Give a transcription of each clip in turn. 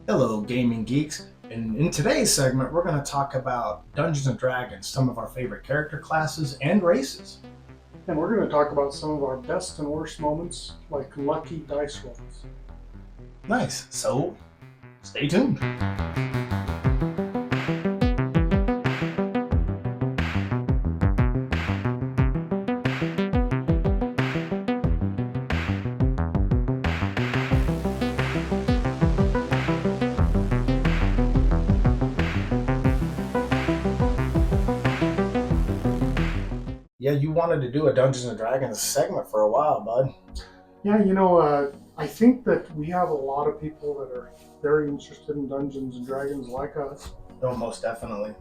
Hello, gaming geeks. And in today's segment, we're going to talk about Dungeons and Dragons, some of our favorite character classes and races. And we're going to talk about some of our best and worst moments, like lucky dice rolls. Nice. So, stay tuned. Yeah, you wanted to do a Dungeons and Dragons segment for a while, bud. Yeah, I think that we have a lot of people that are very interested in Dungeons and Dragons like us. Oh, most definitely.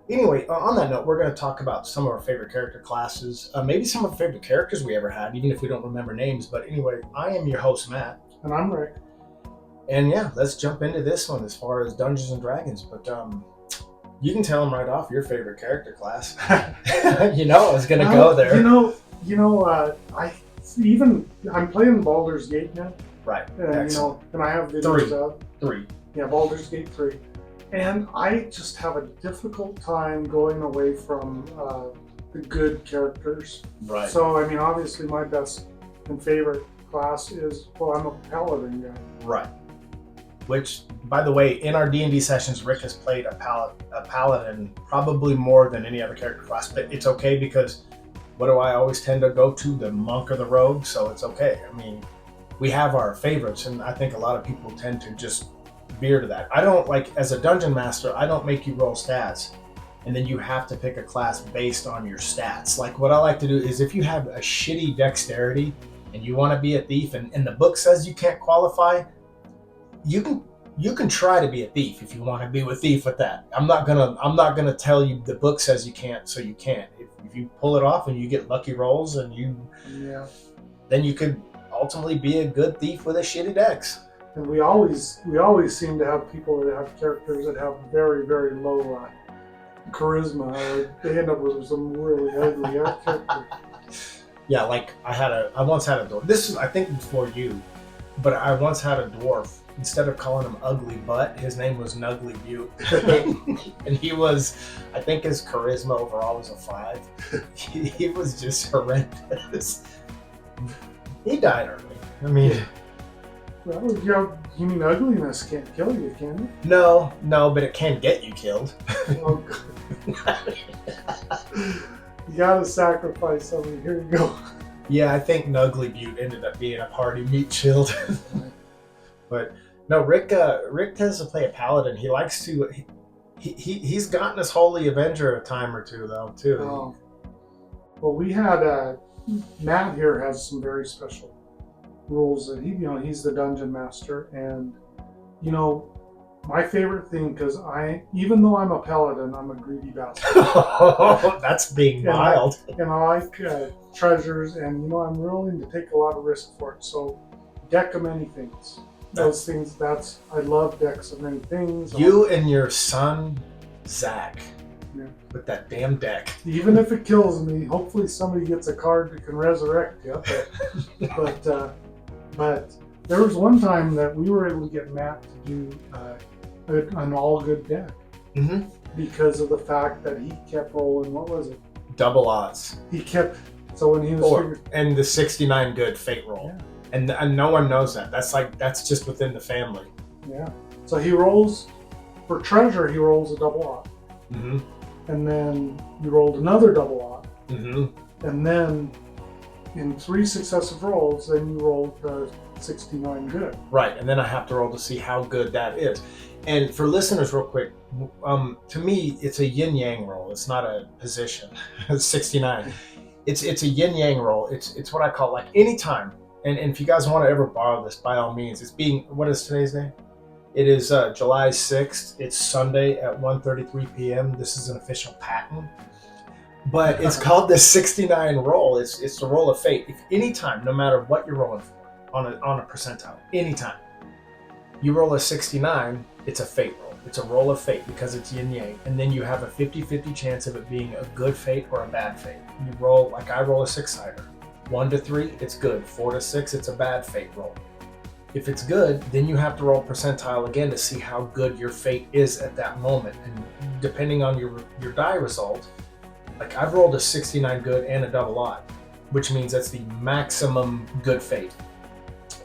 Anyway, on that note, we're going to talk about some of our favorite character classes, maybe some of our favorite characters we ever had, even if we don't remember names. But anyway, I am your host, Matt. And I'm Rick. And yeah, let's jump into this one as far as Dungeons and Dragons. But you can tell them right off your favorite character class. I was going to go there. I'm playing Baldur's Gate now. Right. And and I have videos of three. Yeah, Baldur's Gate 3. And I just have a difficult time going away from the good characters. Right. So, obviously my best and favorite class is, I'm a paladin guy. Right. Which, by the way, in our D&D sessions, Rick has played a paladin probably more than any other character class. But it's okay because what do I always tend to go to? The monk or the rogue, so it's okay. We have our favorites, and I think a lot of people tend to just veer to that. I don't as a dungeon master, I don't make you roll stats and then you have to pick a class based on your stats. Like, what I like to do is, if you have a shitty dexterity and you want to be a thief and the book says you can't qualify, you can try to be a thief if you want to be a thief with that. I'm not gonna tell you the book says you can't, so you can't. If you pull it off and you get lucky rolls and then you could ultimately be a good thief with a shitty dex. And we always seem to have people that have characters that have very, very low charisma, or they end up with some really ugly character. Yeah, I once had a dwarf. This is, I think, before you, but I once had a dwarf. Instead of calling him Ugly Butt, his name was Nuggly Butte. And he was, I think his charisma overall was a 5. He was just horrendous. He died early. Well, you mean ugliness can't kill you, can it? No, but it can get you killed. Oh, you gotta sacrifice somebody. Here you go. Yeah, I think Nuggly Butte ended up being a party meat shield. But no, Rick tends to play a paladin. He likes to. He's gotten his Holy Avenger a time or two though too. Oh. Well, we had Matt here has some very special rules that he's the dungeon master, and my favorite thing, because even though I'm a paladin, I'm a greedy bastard. That's being mild. And I like treasures, and I'm willing to take a lot of risk for it. So deck of many things. Those things, I love decks of many things. You and your son, Zach, yeah, with that damn deck. Even if it kills me, hopefully somebody gets a card that can resurrect you. But there was one time that we were able to get Matt to do an all good deck. Mm-hmm. Because of the fact that he kept rolling, what was it? Double odds. He kept, so when he was and the 69 good fate roll. Yeah. And no one knows that. That's just within the family. Yeah. So he rolls, for treasure, he rolls a double odd. Mm-hmm. And then he rolled another double odd. Mm-hmm. And then in 3 successive rolls, then you rolled the 69 good. Right. And then I have to roll to see how good that is. And for listeners, real quick, to me, it's a yin-yang roll. It's not a position. 69. It's a yin-yang roll. It's what I call, anytime. And if you guys want to ever borrow this, by all means, what is today's day? It is July 6th. It's Sunday at 1:33 p.m. This is an official patent. But it's called the 69 roll. It's the roll of fate. If anytime, no matter what you're rolling for, on a percentile, anytime, you roll a 69, it's a fate roll. It's a roll of fate because it's yin-yang. And then you have a 50-50 chance of it being a good fate or a bad fate. You roll, I roll a 6-sider. 1 to 3, it's good. 4 to 6, it's a bad fate roll. If it's good, then you have to roll percentile again to see how good your fate is at that moment. And depending on your die result, like I've rolled a 69 good and a double odd, which means that's the maximum good fate.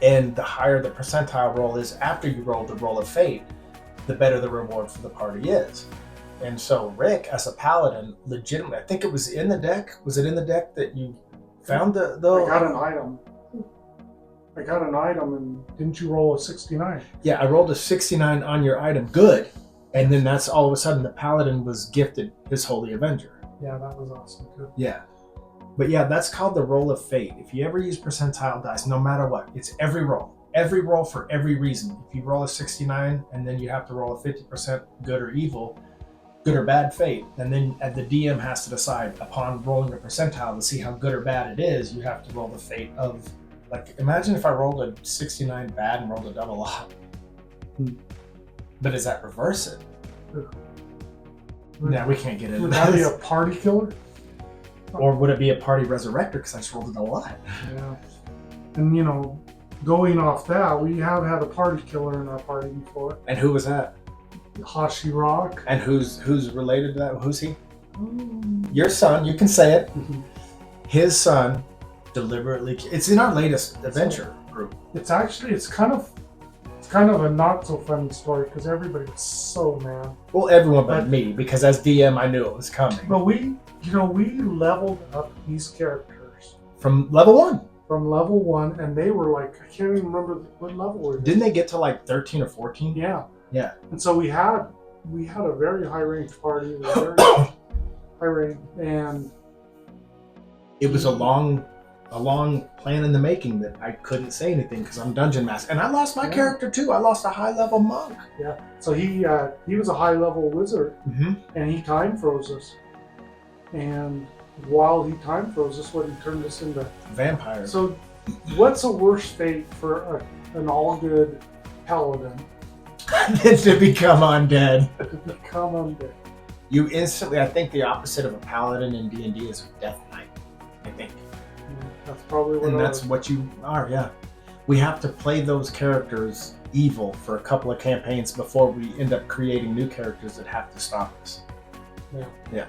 And the higher the percentile roll is after you roll the roll of fate, the better the reward for the party is. And so Rick, as a paladin, legitimately, I think it was in the deck. Was it in the deck that you found the? I got an item. And didn't you roll a 69? Yeah, I rolled a 69 on your item. Good. And then that's all of a sudden the paladin was gifted his Holy Avenger. Yeah, that was awesome. Good. Yeah. But yeah, that's called the roll of fate. If you ever use percentile dice, no matter what, it's every roll. Every roll for every reason. If you roll a 69 and then you have to roll a 50% good or evil, good or bad fate, and then the DM has to decide upon rolling a percentile to see how good or bad it is, you have to roll the fate of, like, imagine if I rolled a 69 bad and rolled a double odd. But does that reverse it? No, we can't get into Would that be this. a party killer? Or would it be a party resurrector because I just rolled a double odd? Yeah. And going off that, we have had a party killer in our party before. And who was that? Hashi Rock. And who's related to that? Who's he? Your son, you can say it. His son deliberately, it's in our latest adventure group. It's kind of a not so funny story because everybody was so mad. Well, everyone but me, because as DM I knew it was coming. But we leveled up these characters From level 1. from level 1, and they were like, I can't even remember what level were they. Didn't they get to like 13 or 14? Yeah. Yeah. And so we had a very high ranked party. It was very high ranked, and It was a long plan in the making that I couldn't say anything because I'm dungeon master, and I lost my character too. I lost a high level monk. yeah. So he was a high level wizard, Mm-hmm. and he time froze us. And while he time froze us, he turned us into Vampires. So, what's a worse fate for an all good paladin To become undead. to become undead? You instantly, I think the opposite of a paladin in D&D is a death knight. I think. That's probably what. And that's what you are, yeah. We have to play those characters evil for a couple of campaigns before we end up creating new characters that have to stop us. Yeah. Yeah.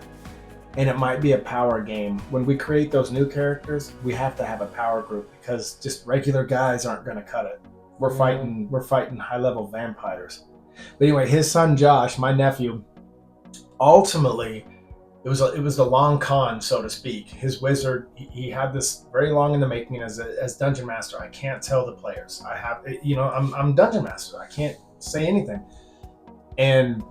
And it might be a power game. When we create those new characters, we have to have a power group because just regular guys aren't going to cut it. We're fighting high-level vampires. But anyway, his son Josh, my nephew, ultimately, it was the long con, so to speak. His wizard, he had this very long in the making as dungeon master. I can't tell the players. I'm dungeon master. I can't say anything. And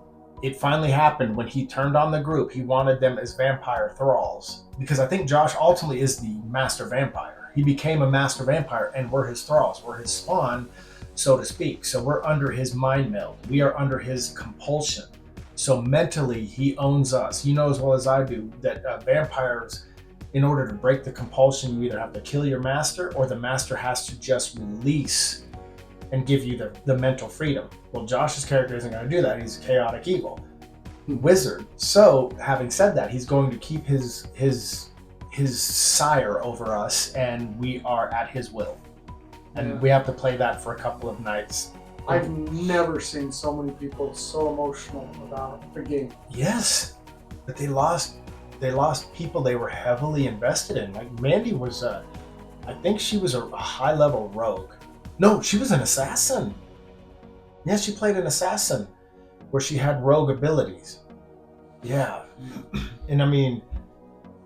it finally happened when he turned on the group. He wanted them as vampire thralls because I think Josh ultimately is the master vampire. He became a master vampire and we're his thralls. We're his spawn, so to speak. So we're under his mind meld. We are under his compulsion. So mentally, he owns us. You know as well as I do that vampires, in order to break the compulsion, you either have to kill your master or the master has to just release and give you the mental freedom. Well, Josh's character isn't going to do that. He's a chaotic evil wizard. So, having said that, he's going to keep his sire over us, and we are at his will. And we have to play that for a couple of nights. I've never seen so many people so emotional about a game. Yes, but they lost people they were heavily invested in. Like Mandy was I think she was a high-level rogue. No, she was an assassin. Yes, she played an assassin where she had rogue abilities. Yeah. And I mean,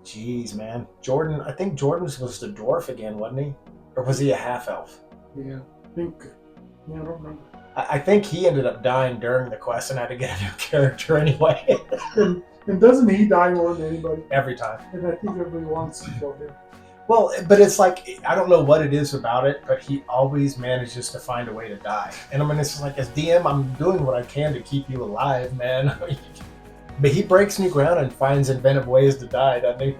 geez, man. Jordan, I think Jordan was the dwarf again, wasn't he? Or was he a half-elf? Yeah, I don't remember. I think he ended up dying during the quest and had to get a new character anyway. And doesn't he die more than anybody? Every time. And I think everybody wants to kill him. Well, but it's like, I don't know what it is about it, but he always manages to find a way to die. And I mean, it's like, as DM, I'm doing what I can to keep you alive, man. But he breaks new ground and finds inventive ways to die, doesn't he?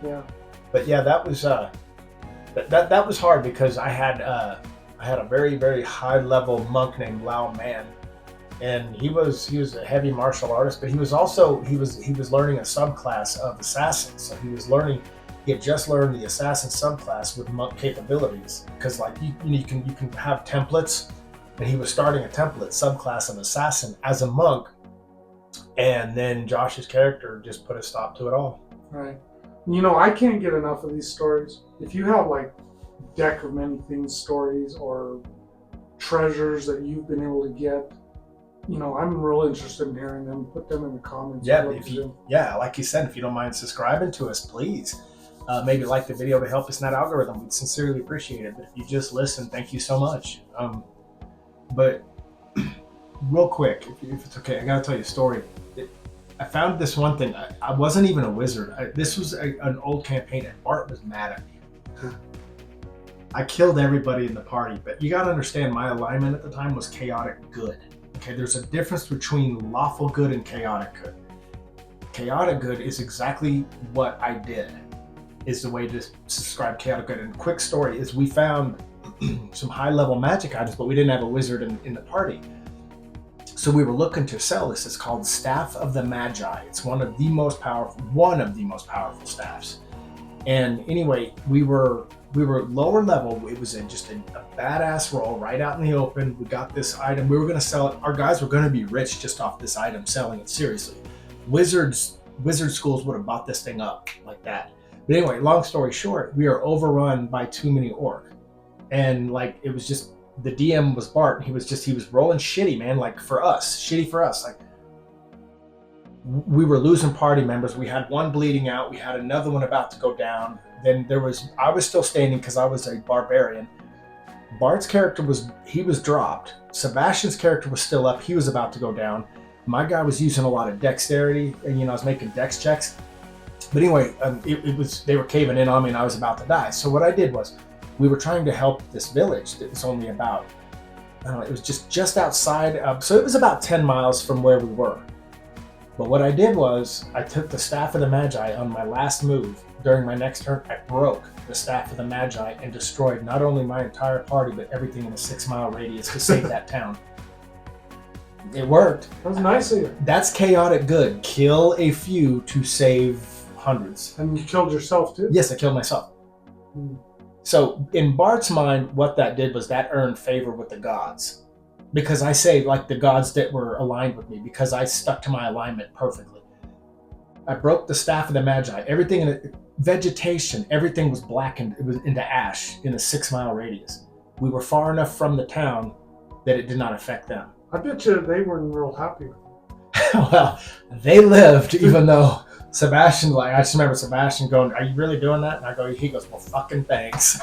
Yeah. But yeah, that was that was hard because I had a very, very high level monk named Lao Man, and he was a heavy martial artist, but he was learning a subclass of assassins. So he was learning He had just learned the assassin subclass with monk capabilities, because like you can have templates, and he was starting a template subclass of assassin as a monk, and then Josh's character just put a stop to it all. Right. You know, I can't get enough of these stories. If you have like deck of many things stories or treasures that you've been able to get, you know, I'm real interested in hearing them. Put them in the comments. Yeah, like you said, if you don't mind subscribing to us, please. Maybe like the video to help us in that algorithm. We'd sincerely appreciate it. But if you just listen, thank you so much. But real quick, if it's okay, I gotta tell you a story. I found this one thing. I wasn't even a wizard. This was an old campaign, and Bart was mad at me. I killed everybody in the party, but you gotta understand, my alignment at the time was chaotic good. Okay, there's a difference between lawful good and chaotic good. Chaotic good is exactly what I did, is the way to describe chaotic good. And quick story is, we found some high-level magic items, but we didn't have a wizard in the party. So we were looking to sell this. It's called Staff of the Magi. It's one of the most powerful staffs. And anyway, we were lower level. It was just a badass roll right out in the open. We got this item. We were going to sell it. Our guys were going to be rich just off this item, selling it seriously. Wizard schools would have bought this thing up like that. But anyway, long story short, we are overrun by too many orc. And like, it was just, the DM was Bart, and he was rolling shitty, man. Like, shitty for us. Like, we were losing party members. We had one bleeding out. We had another one about to go down. Then I was still standing because I was a barbarian. Bart's character was dropped. Sebastian's character was still up. He was about to go down. My guy was using a lot of dexterity, and I was making dex checks. But anyway, they were caving in on me, and I was about to die. So what I did was, we were trying to help this village that was only about, I don't know, it was just outside. So it was about 10 miles from where we were. But what I did was, I took the Staff of the Magi on my last move. During my next turn, I broke the Staff of the Magi and destroyed not only my entire party, but everything in a 6-mile radius to save that town. It worked. That was nice of you. That's chaotic good. Kill a few to save hundreds. And you killed yourself too? Yes, I killed myself. So in Bart's mind, what that did was that earned favor with the gods. Because I say, like, the gods that were aligned with me, because I stuck to my alignment perfectly. I broke the Staff of the Magi. Everything in it, vegetation, everything was blackened. It was into ash in a 6-mile radius. We were far enough from the town that it did not affect them. I bet you they weren't real happy with it. Well, they lived, even though Sebastian, like, I just remember Sebastian going, "Are you really doing that?" And he goes, "Well, fucking thanks."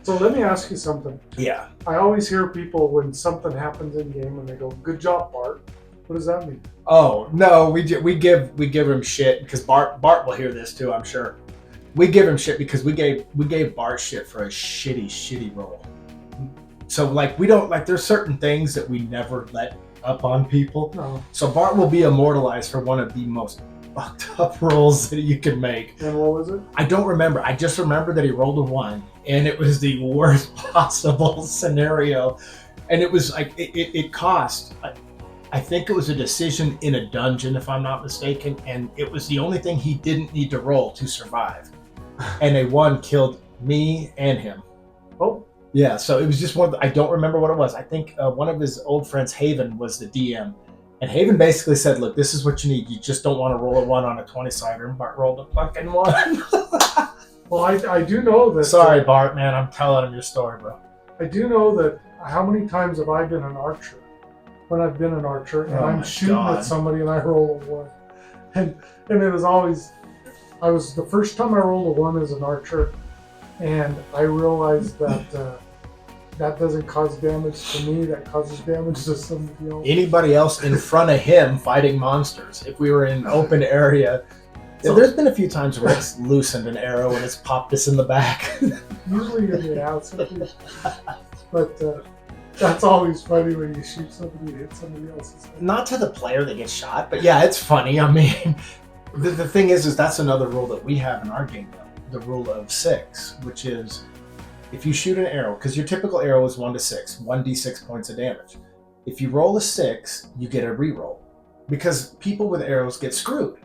So let me ask you something. Yeah. I always hear people when something happens in game and they go, "Good job, Bart." What does that mean? Oh no, we give him shit because Bart will hear this too, I'm sure. We give him shit because we gave Bart shit for a shitty roll. So like, we don't, like, there's certain things that we never let up on people. No. So Bart will be immortalized for one of the most fucked up rolls that you can make. And what was it? I don't remember. I just remember that he rolled a 1, and it was the worst possible scenario. And it was like, it cost, I think it was a decision in a dungeon, if I'm not mistaken, and it was the only thing he didn't need to roll to survive. And a 1 killed me and him. Oh. Yeah, so it was just one. I don't remember what it was. I think one of his old friends, Haven, was the DM. And Haven basically said, "Look, this is what you need. You just don't want to roll a 1 on a 20-sider." And Bart rolled a fucking 1. Well, I do know that... Sorry, Bart, man. I'm telling him your story, bro. I do know that. How many times have I been an archer? When I've been an archer, and I'm shooting at somebody and I roll a 1. And it was always... the first time I rolled a 1 as an archer, and I realized that... that doesn't cause damage to me, that causes damage to somebody else. Anybody else in front of him fighting monsters. If we were in an open area, there's been a few times where it's loosened an arrow and it's popped us in the back. Usually you're the outside. But that's always funny when you shoot somebody and hit somebody else's head. Not to the player that gets shot, but yeah, it's funny. I mean, the thing is that's another rule that we have in our game, though. The rule of 6, which is, if you shoot an arrow, because your typical arrow is 1 to 6, 1d6 points of damage. If you roll a 6, you get a reroll. Because people with arrows get screwed.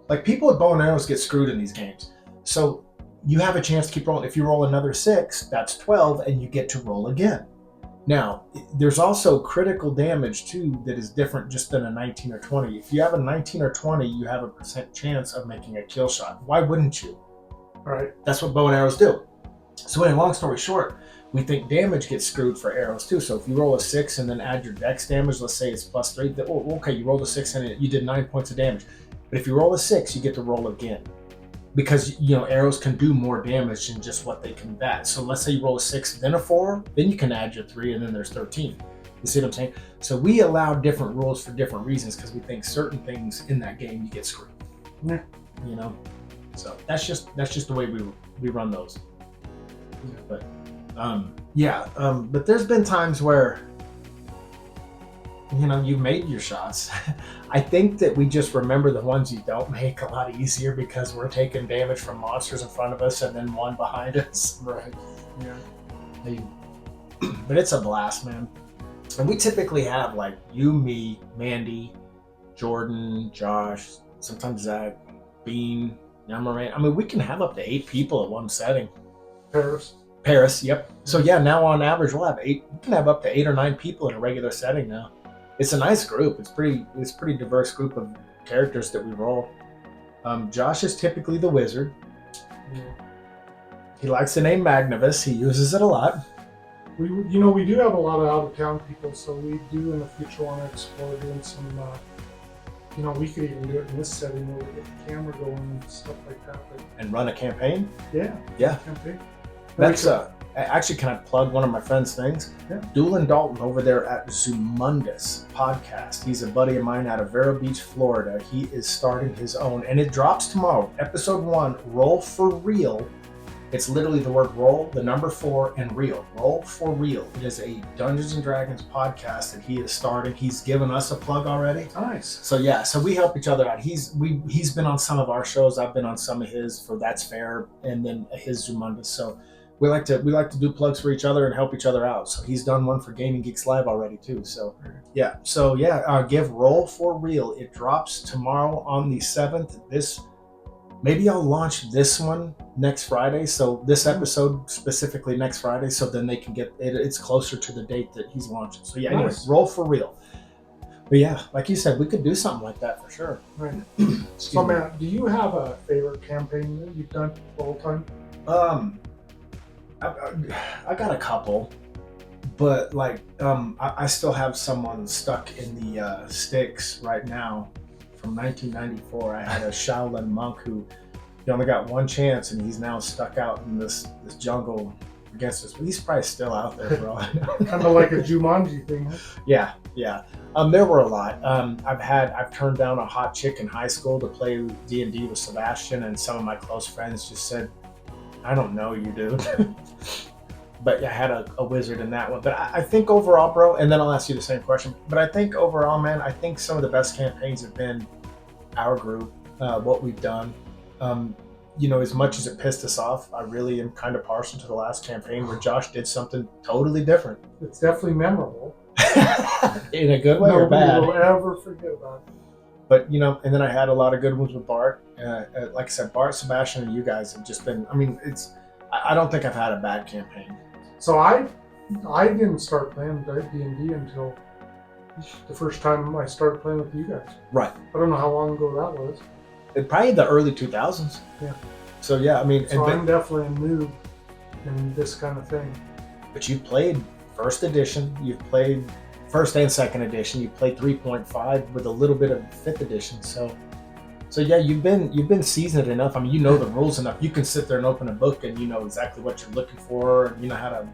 Like people with bow and arrows get screwed in these games. So you have a chance to keep rolling. If you roll another 6, that's 12, and you get to roll again. Now, there's also critical damage too that is different just than a 19 or 20. If you have a 19 or 20, you have a % chance of making a kill shot. Why wouldn't you? Right. That's what bow and arrows do. So, anyway, long story short, we think damage gets screwed for arrows too. So if you roll a 6 and then add your dex damage, let's say it's +3. Okay, you rolled a 6 and you did 9 points of damage. But if you roll a 6, you get to roll again. Because arrows can do more damage than just what they combat. So let's say you roll a 6, then a 4, then you can add your 3, and then there's 13. You see what I'm saying? So we allow different rules for different reasons because we think certain things in that game you get screwed. Yeah. So that's just the way we run those. Yeah. But there's been times where you've made your shots. I think that we just remember the ones you don't make a lot easier because we're taking damage from monsters in front of us and then one behind us. Right. Yeah. But it's a blast, man. And we typically have like you, me, Mandy, Jordan, Josh, sometimes Zach, Bean, Yamaran. I mean, we can have up to 8 people at one setting. Paris, yep. So yeah, now on average we'll have 8. We can have up to 8 or 9 people in a regular setting now. It's a nice group. It's pretty diverse group of characters that we roll. Josh is typically the wizard. Yeah. He likes the name Magnivus. He uses it a lot. We do have a lot of out of town people, so we do in the future want to explore doing some. We could even do it in this setting where we get the camera going and stuff like that. And run a campaign. Yeah. Campaign. That's actually, can I plug one of my friends' things? Yeah. Doolin Dalton over there at Fondest podcast. He's a buddy of mine out of Vero Beach, Florida. He is starting his own, and it drops tomorrow. Episode 1, Roll for Real. It's literally the word roll, the number 4, and real. Roll for Real. It is a Dungeons and Dragons podcast that he is starting. He's given us a plug already. Nice. So we help each other out. He's been on some of our shows. I've been on some of his for That's Fair, and then his Zumundus. So we like to do plugs for each other and help each other out. So he's done one for Gaming Geeks Live already too. So give Roll for Real. It drops tomorrow on the 7th. Maybe I'll launch this one next Friday. So this episode specifically next Friday, so then they can get it. It's closer to the date that he's launching. So anyway, Nice. Roll for Real. But yeah, like you said, we could do something like that for sure. Right. So Matt, do you have a favorite campaign that you've done the whole time? I got a couple, but I still have someone stuck in the sticks right now from 1994. I had a Shaolin monk who he only got one chance, and he's now stuck out in this jungle against us. But he's probably still out there, bro. Kind of like a Jumanji thing. Huh? Yeah. There were a lot. I've turned down a hot chick in high school to play D&D with Sebastian, and some of my close friends just said, I don't know you, dude. But I had a wizard in that one. But I think overall, bro, and then I'll ask you the same question. But I think overall, man, I think some of the best campaigns have been our group, what we've done. As much as it pissed us off, I really am kind of partial to the last campaign where Josh did something totally different. It's definitely memorable. In a good way or bad. Nobody will ever forget about it. But, and then I had a lot of good ones with Bart. Like I said, Bart, Sebastian, and you guys have just been, I don't think I've had a bad campaign. So I didn't start playing D&D until the first time I started playing with you guys. Right. I don't know how long ago that was. Probably the early 2000s. Yeah. So yeah, I'm definitely a noob in this kind of thing. But you played first edition. You've played first and second edition. You played 3.5 with a little bit of 5th edition. So yeah, you've been seasoned enough. You know the rules enough. You can sit there and open a book and you know exactly what you're looking for, and you know how to.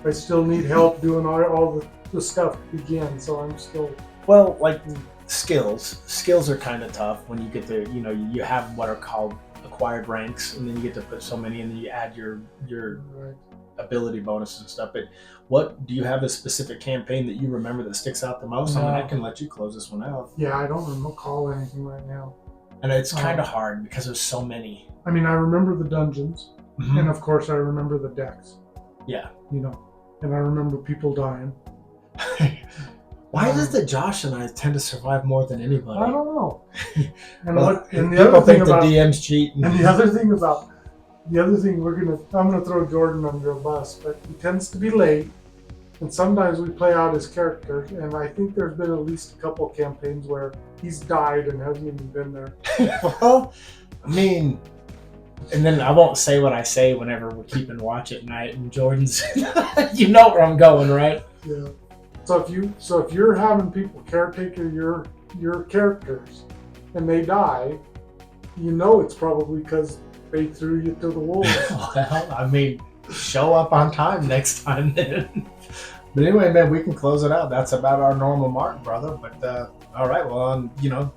I still need help doing all the stuff to begin, so I'm still. Well, like skills are kind of tough when you get to you have what are called acquired ranks, and then you get to put so many, and then you add your Right. ability bonuses and stuff. But what do you have a specific campaign that you remember that sticks out the most? No. I can let you close this one out. Yeah, I don't recall anything right now. And it's kind of hard because there's so many. I remember the dungeons, and of course I remember the decks. Yeah. And I remember people dying. Why is it that Josh and I tend to survive more than anybody? I don't know. And Well, and the people other thing think the about DM's cheating. and the other thing about I'm gonna throw Jordan under a bus, but he tends to be late, and sometimes we play out his character. And I think there's been at least a couple campaigns where he's died and hasn't even been there. Well, I mean, and then I won't say what I say whenever we're keeping watch at night. And Jordan's, you know where I'm going, right? Yeah. So if you're having people caretaker your characters, and they die, you know it's probably because they threw you to the wolves. Well, I mean, show up on time next time then. But anyway, man, we can close it out. That's about our normal mark, brother. But all right, well,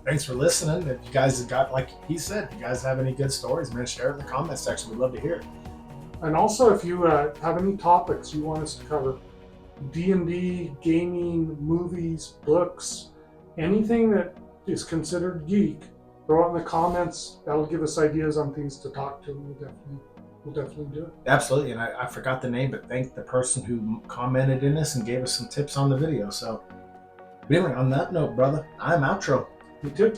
thanks for listening. If you guys have got, like he said, if you guys have any good stories, man, share it in the comment section. We'd love to hear it. And also, if you have any topics you want us to cover, D&D, gaming, movies, books, anything that is considered geek, throw it in the comments. That'll give us ideas on things to talk to. We'll definitely do it. Absolutely, and I forgot the name, but thank the person who commented in this and gave us some tips on the video. So, anyway, on that note, brother, I'm outro. You too.